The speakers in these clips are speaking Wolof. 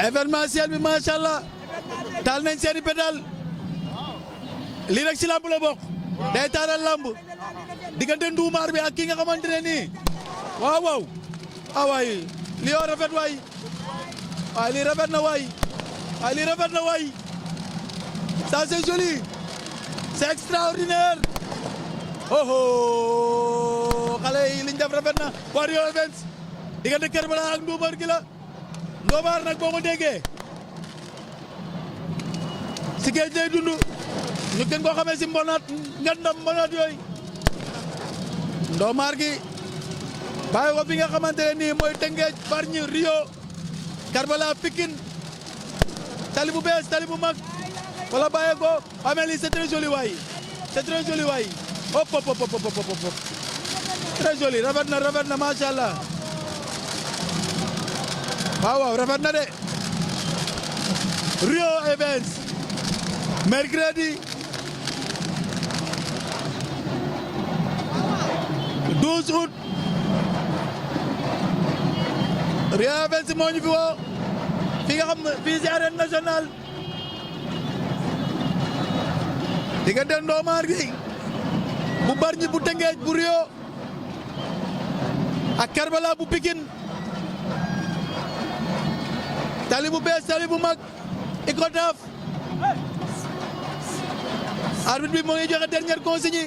événementiel bi macha allah taal nañ seeni pédal lii rek si lamb la bokk day taalal lamb diggante nduumaar bi ak ki nga xamante ne nii waaw waaw waay lii yoo rafet waay lii rafet na waay lii rafet na waay ça c'est joli c'est extraordinaire oh xale yi liñ def rafet na waa Rio Events diggante Kerbala ak nduumaar gi la nduumaar nag boo ko déggee si géej lay dund ñu gën koo xamee si mbonaat ngandam mbonaat yooyu nduumaar gi bàyyi ko fi nga xamante ne nii mooy Tëngéej Bargny Rio Kerbala Pikine tali bu bees tali bu mag wala bàyyi ko amee lii c'est très joli waay c'est très joli waay hop hop hop hop très joli rafet na macha allah waaw rafet na de Rio Events mercredi 12 août Rio Events moo ñu fi woo fi nga xam fii si arène nationale diggante Ndomar gi bu Bargny bu Tëngéej bu Rio ak Kerbala bu Pikine tali bu bees tali bu mag Icotaf arbitre bi moo ngi joxe dernière consigne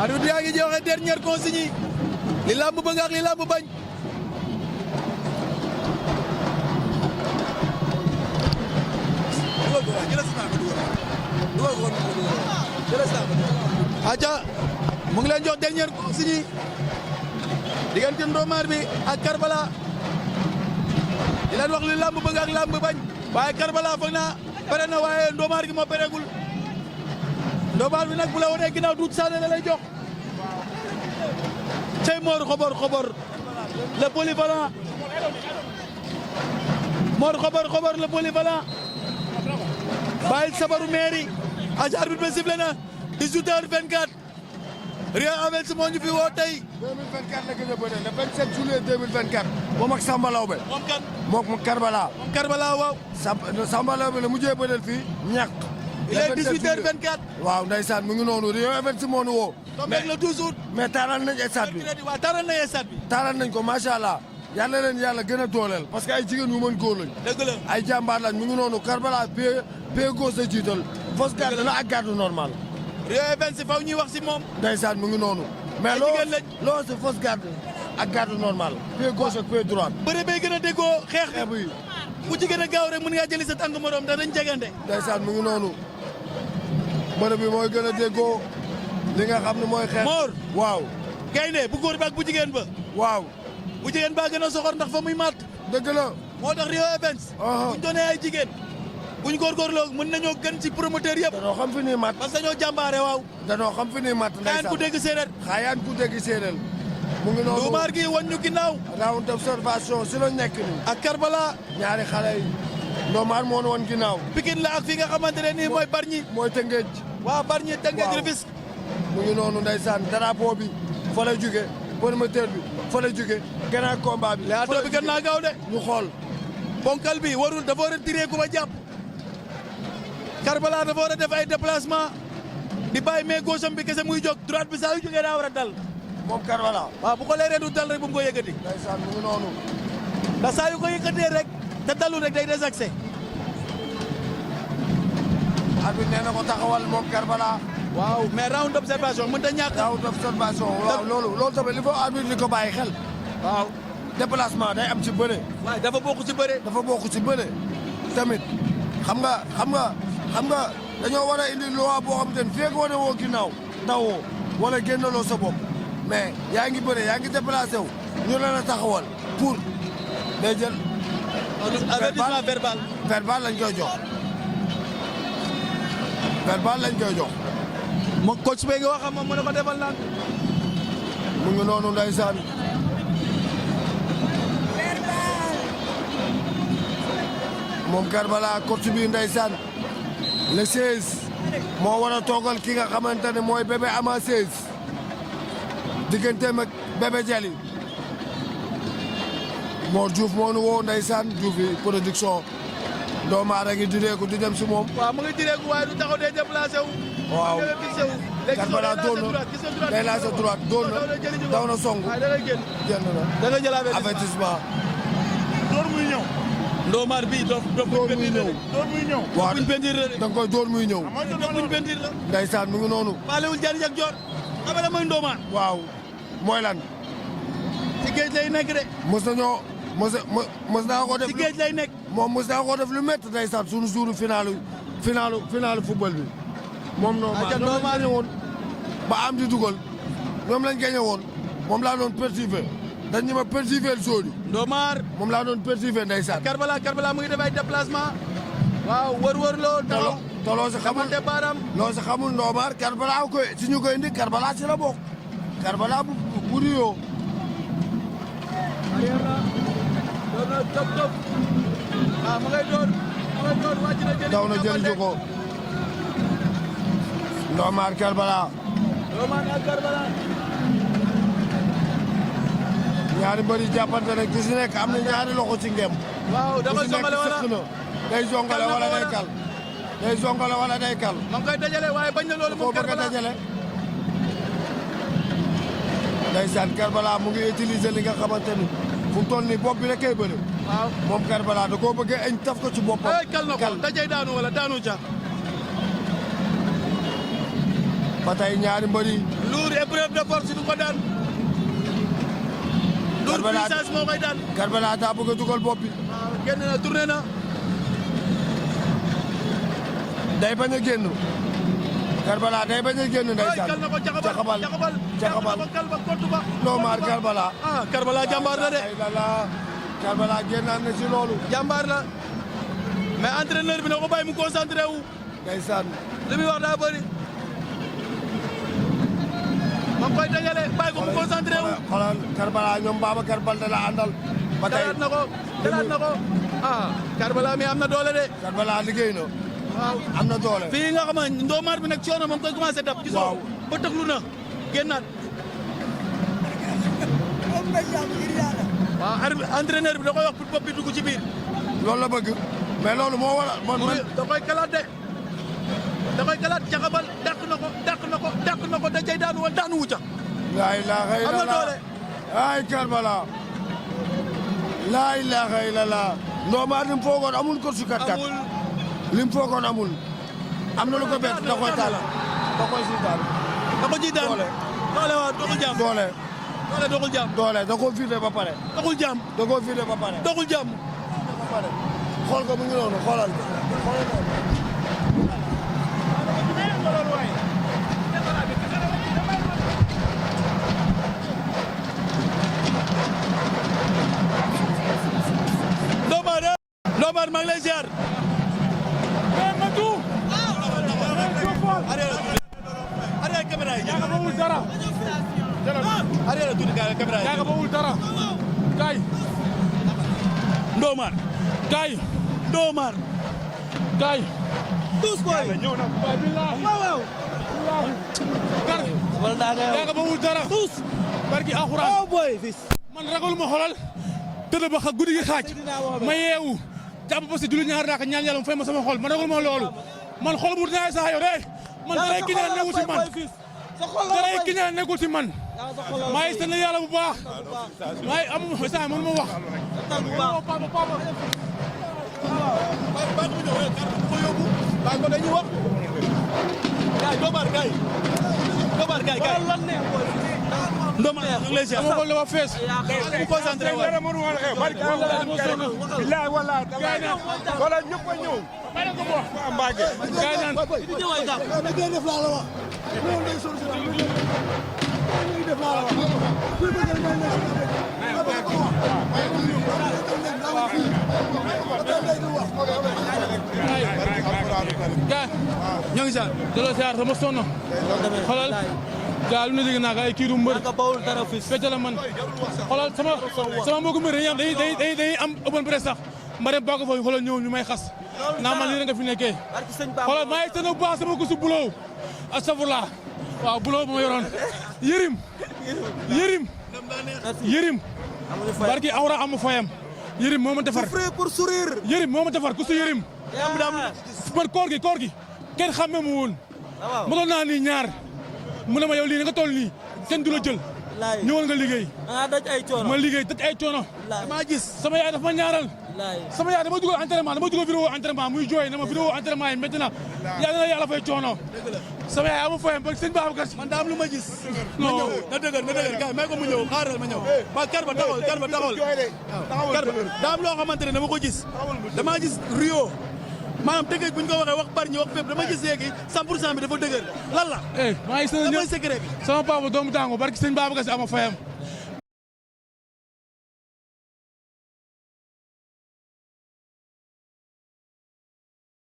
arbitre yaa ngi joxe dernière consigne li lamb bëgg ak li lamb bañ aca mu ngi leen jox dernière consigne diggante Ndomar bi ak Kerbala di leen wax li lamb bëgg ak lamb bañ waaye Kerbala foog naa pare na waaye Ndomar gi moo paregul Ndomar bi nag bu la wonee ginnaaw duut saane la lay jox cey Mor xobor le polyvalent Mor xobor le polyvalent bàyyil sabaru mairie aca arbitre bi sifflé na 18h24 Rio Events moo ñu fi woo tey 2024 la gën a bëre le 27 juillet 2024 moom ak Samba Lawbe moom kan moom Kerbala waaw Samba Lawbe la mujjee bëreel fii ñàkk il est 18h24 waaw ndeysaan mu ngi noonu Rio Events moo nu woo tombeeg le 12 août mais taaral nañ stade bi waaw taaral nañ stade bi taaral nañ ko macha allah yàlla leen yàlla gën a dooleel parce que ay jigéen yu mën góor lañ dëgg la ay jàmbaar lañ mu ngi noonu Kerbala pied gauche la jiital fausse garde la ak garde normal Rio Events faw ñuy wax si moom ndeysaan mu ngi noonu mais loo c'est fausse garde ak garde normal pied gauche ak pied droite bëre bay gën a déggoo xeex bi bi ku ci gën a gaaw rek mën ngaa jëli sa tànk morom ndax dañ jegante ndeysaan mu ngi noonu bëre bi mooy gën a déggoo li nga xam ne mooy xeex Mor waaw gaynde bu góor ba ak bu jigéen ba waaw bu jigéen baa gën a soxor ndax fa muy matt dëgg la moo tax Rio Events buñ doonee ay jigéen buñ góorgóorloo mën nañoo gën ci promoteur yëpp danoo xam fi nii mat parce que dañoo jàmbaare waaw danoo xam fi nii mat xayaan ku dégg séeréer xaayaan ku dégg séeréer mu ngi noonu Ndomar gi wan ñu ginnaaw round d'observation si la nekk nii ak Kerbala ñaari xale yi Ndomar moo woon ginnaaw Pikine la ak fi nga xamante ne nii mooy Bargny mooy Tëngéej waaw Bargny Tëngéej Rufisque mu ngi noonu ndeysaan drapeau bi fa la jóge promoteur bi fa la jóge gannaaw combat bi leato bi gën naa gaaw de ñu xool bonkal bi warul dafa war a tiré ku ba jàpp Kerbala dafa war a def ay déplacement di bàyyi mais gauche am bi kese muy jóg droite bi saa yu jógee daa war a dal moom Kerbala waaw bu ko leeree du dal rek bu mu ko yëkkati ndeysaan mu ngi noonu ndax saa yu ko yëkkatee rek te dalul rek day désaxé arbitre nee na ko taxawal moom Kerbala waaw mais round d'observation mën ta ñàkk round d'observation waaw loolu tamit il faut arbitre li ko bàyyi xel waaw déplacement day am ci bëre waaye dafa bokk ci bëre dafa bokk ci bëre tamit xam nga dañoo war a indi loi boo xam te ne fii ak wane woo ginnaaw dawoo wala génnaloo sa bopp mais yaa ngi bëre yaa ngi déplacé wu ñu leen a taxawal pour day jël avertissement verbal verbal lañ koy jox verbal lañ koy jox mo coach be nga wax moom mu ne ko defal naan mu ngi noonu ndeysaan moom Kerbala coach bi ndeysaan le 16 moo war a toogal ki nga xamante ne mooy Bébé Ama 16 digganteem ak Bébé Jali Mor Diouf moo nu woo ndeysaan Diouf yi production doomu aadama gi direeku di dem si moom. waaw mu ngi direeku waaye du taxaw day déplacé wu. waaw Karbala doon na day lancé droite doon na daw na song. waaye da ngay génn na. da nga jël avertissement. door muy ñëw. Ndomar bi door muy ñëw. door muy ñëw. waaw buñ pendir la de. da nga koy door muy ñëw. buñ pendir la. ndeysaan mu ngi noonu. baalewul jariñ ak joor. abala mooy Ndomar. waaw mooy lan. ci géej lay nekk de. mos naa ko def. ci géej lay nekk. moom mos naa ko def lu métti ndeysaan sunu jouru finalu football bi. moom Ndomar ñoom lañ gañe woon ba am di dugal ñoom lañ gañe woon moom laa doon persiver dañ ñu ma persiver zone yi. Ndomar moom laa doon persiver ndeysaan. Karbala mu ngi def ay déplacement. waaw wër loo taxaw. te loo si xamul xamante baaraam. loo si xamul Ndomar Karbala koy si ñu koy indi Karbala si la bokk. Karbala bu ruyoo. arrière la door na top. ma ngay door wàcc na jëli. daw na jëli ko. Ndomar Karbala. Ndomar ak Karbala. ñaari mbëri jàppante ne ku si nekk am na ñaari loxo ci ngem. waaw dafa songale wala day songale wala day kal. day songale wala day kal. ma ngi koy dajale waaye bañ na loolu moom Karbala bëgg a dajale. ndeysaan Karbala mu ngi utiliser li nga xamante ni fu mu toll nii bopp bi rek kay bëri. waaw moom Karbala da koo bëgg a taf ko ci boppam. kal na ko dajay daanu wala daanu ca. ba tey ñaari mbëri. lourd épreuve de force du ko daan. lourd puissance moo koy daan. Karbala daa bëgg a dugal bopp bi. waaw génn na tourné na. day bañ a génn. Karbala day bañ a génn ndeysaan. kal na ko caxabal kal ba kottu ba. Ndomar Karbala. Karbala jàmbaar la de. Karbala génnaan na ci loolu. jàmbaar la mais entraîneur bi na ko bàyyi mu concentré wu. ndeysaan. li muy wax daa bëri. ma ngi koy dajale bàyyi ko mu concentré wu. xoolal Karbala ñoom Babacar Balde la àndal. ba tey dalaat na ko Karbala mi am na doole de. Karbala liggéey na. waaw am na doole. fii nga xam ne Ndomar bi nag coono moom koy commencé dab. gisoo waaw ba tëglu na génnaat. waaw entraîneur bi da koy wax pour bopp bi dugg ci biir. loolu la bëgg mais loolu moo waral man da koy kalaat de. da koy kalaat caxabal dàq na ko dajay daanu wala daanu wu ca. laa ilaaha am na doole. ay Karbala. laa ilaaha illallah. Ndomar lim foogoon amul ko su kat lim foogoon amul. am na lu ko bett da koy taal. da koy si taal. da ko ji daan doole waaw doxul jàmm. doole doxul jàmm. doole da koo vidé ba pare. doxul jàmm. da koo vidé ba pare. doxul jàmm. ba pare xool ko mu ngi noonu xoolal. Ndomar maa ngi lay ziar. arrière caméra yi. Yaaga bawul dara. arrière tuuti caméra yi. Yaaga bawul dara. Kaay. Ndomar. Kaay. Ndomar. Kaay. tous boy. ñëw na. Billahi. waaw. Yaaga bawul dara. tous. barki alxuraan. oh boy fils. man ragal ma xoolal. tëdd ba guddi gi xaaj. ma yeewu. jàpp parce que julli ñaar raaka ñaan yàlla mu fay ma sama xol man ragal ma loolu. man xol bu dinaa saa yow de. man dara ki ñaan nekkul si man. dara ki ñaan nekkul si man. maa ngi sant yàlla bu baax. maa ngi am saa man ma wax. waaw kon dañuy wax. gaay Ndomar gaay. Ndomar gaay gaay. Ndomar ñu ngi lay ziar. sama xol la wa fees. mu concentré wu. bilaay wallaay wala ñëpp a ñëw Mbacké gaay naan gaay ñoo ngi ziar. delloo ziar sama sonn xoolal gaa lu na dégg naa ay kii du mbër fecc la man xoolal sama mbokku mbër dañuy am open press sax ma dem bàgg fa xoolal ñëw ñu may xas naa man lii rek nga fi nekkee xoolal maa ngi seen bu baax sama gusu buloo astafurlah waaw buloo ba ma yoroon yërim Yërim barki awra amu fayam Yërim moo ma defar pour sourire. Yërim moo ma defar ku su Yërim man koor gi kenn xàmme mu woon ma doon naa nii ñaar mu ne ma yow lii nga toll nii kenn du la jël ñëwal nga liggéey daj ay coono ma liggéey daj ay coono maa gis sama yaay dafa ma ñaaral sama yaay dama dugal entraînement dama dugal vidéo entraînement muy jooy na ma vidéo entraînement yi métti na yàlla na yàlla fay coono sama yaay amu fayam ba sëñ Babacar Si man daa am lu ma gis. non ma ñëw na dëgër gars may ko mu ñëw xaaral ma ñëw. waa Karba taxawal daa am loo xamante ne dama ko gis. damaa gis Rio maanaam tëggee bu ñu ko waxee wax bari ñu wax fépp dama gis léegi 100% bi dafa dëgër lan la. maa ngi sëñ damay secret bi. sama papa doomu tàngo barki sëñ Babacar Si ama fayam